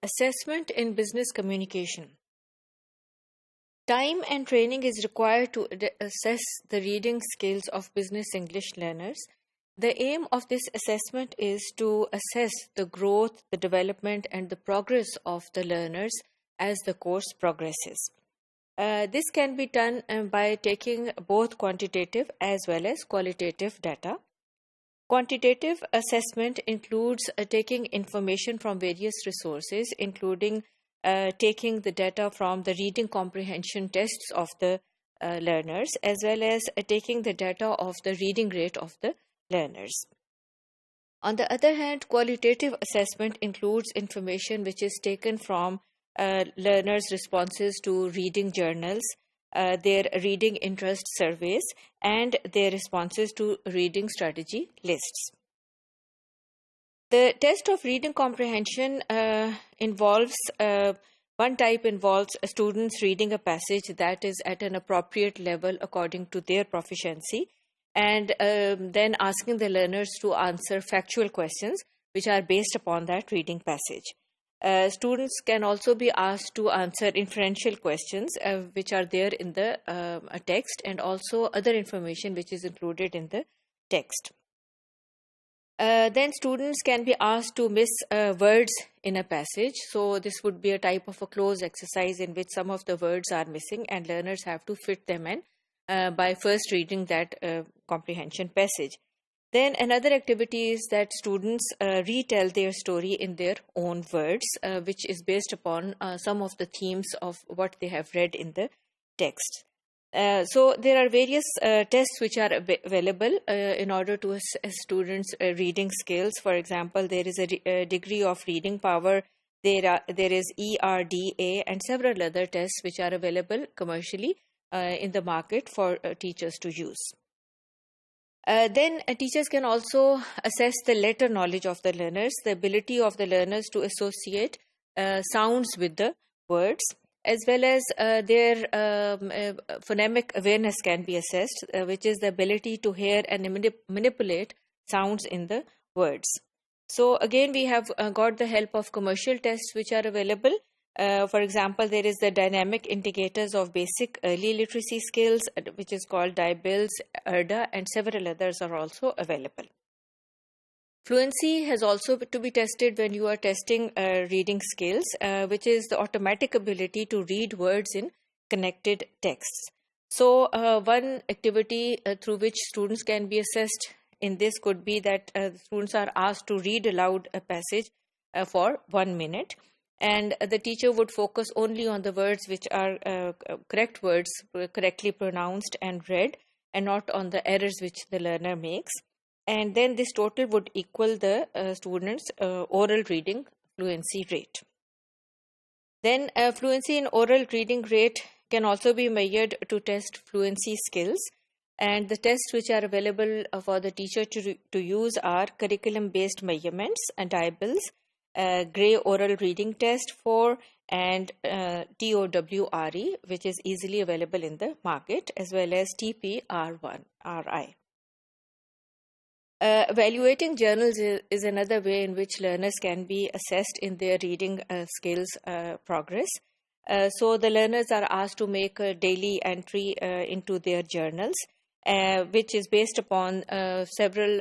Assessment in business communication. Time and training is required to assess the reading skills of business English learners. The aim of this assessment is to assess the growth, the development, and the progress of the learners as the course progresses. This can be done by taking both quantitative as well as qualitative data. Quantitative assessment includes taking information from various resources, including taking the data from the reading comprehension tests of the learners, as well as taking the data of the reading rate of the learners. On the other hand, qualitative assessment includes information which is taken from learners' responses to reading journals, their reading interest surveys, and their responses to reading strategy lists. The test of reading comprehension involves one type involves students reading a passage that is at an appropriate level according to their proficiency, and then asking the learners to answer factual questions which are based upon that reading passage. Students can also be asked to answer inferential questions which are there in the text, and also other information which is included in the text. Then students can be asked to miss words in a passage. So this would be a type of a cloze exercise in which some of the words are missing and learners have to fit them in by first reading that comprehension passage. Then another activity is that students retell their story in their own words, which is based upon some of the themes of what they have read in the text. So there are various tests which are available in order to assess students' reading skills. For example, there is a degree of reading power. There is ERDA and several other tests which are available commercially in the market for teachers to use. Then teachers can also assess the letter knowledge of the learners, the ability of the learners to associate sounds with the words, as well as their phonemic awareness can be assessed, which is the ability to hear and manipulate sounds in the words. So again, we have got the help of commercial tests which are available. For example, there is the dynamic indicators of basic early literacy skills, which is called DIBELS, ERDA, and several others are also available. Fluency has also to be tested when you are testing reading skills, which is the automatic ability to read words in connected texts. So one activity through which students can be assessed in this could be that students are asked to read aloud a passage for 1 minute. And the teacher would focus only on the words which are correct words, correctly pronounced and read, and not on the errors which the learner makes. And then this total would equal the student's oral reading fluency rate. Then fluency in oral reading rate can also be measured to test fluency skills. And the tests which are available for the teacher to use are curriculum-based measurements and DIBELS, Gray Oral Reading Test 4, and TOWRE, which is easily available in the market, as well as TPR1RI. Evaluating journals is another way in which learners can be assessed in their reading skills progress. So the learners are asked to make a daily entry into their journals, which is based upon several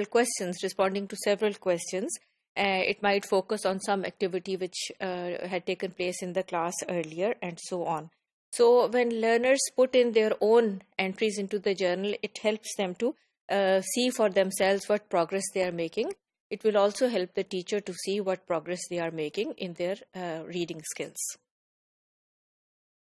questions, responding to several questions. It might focus on some activity which had taken place in the class earlier, and so on. So when learners put in their own entries into the journal, it helps them to see for themselves what progress they are making. It will also help the teacher to see what progress they are making in their reading skills.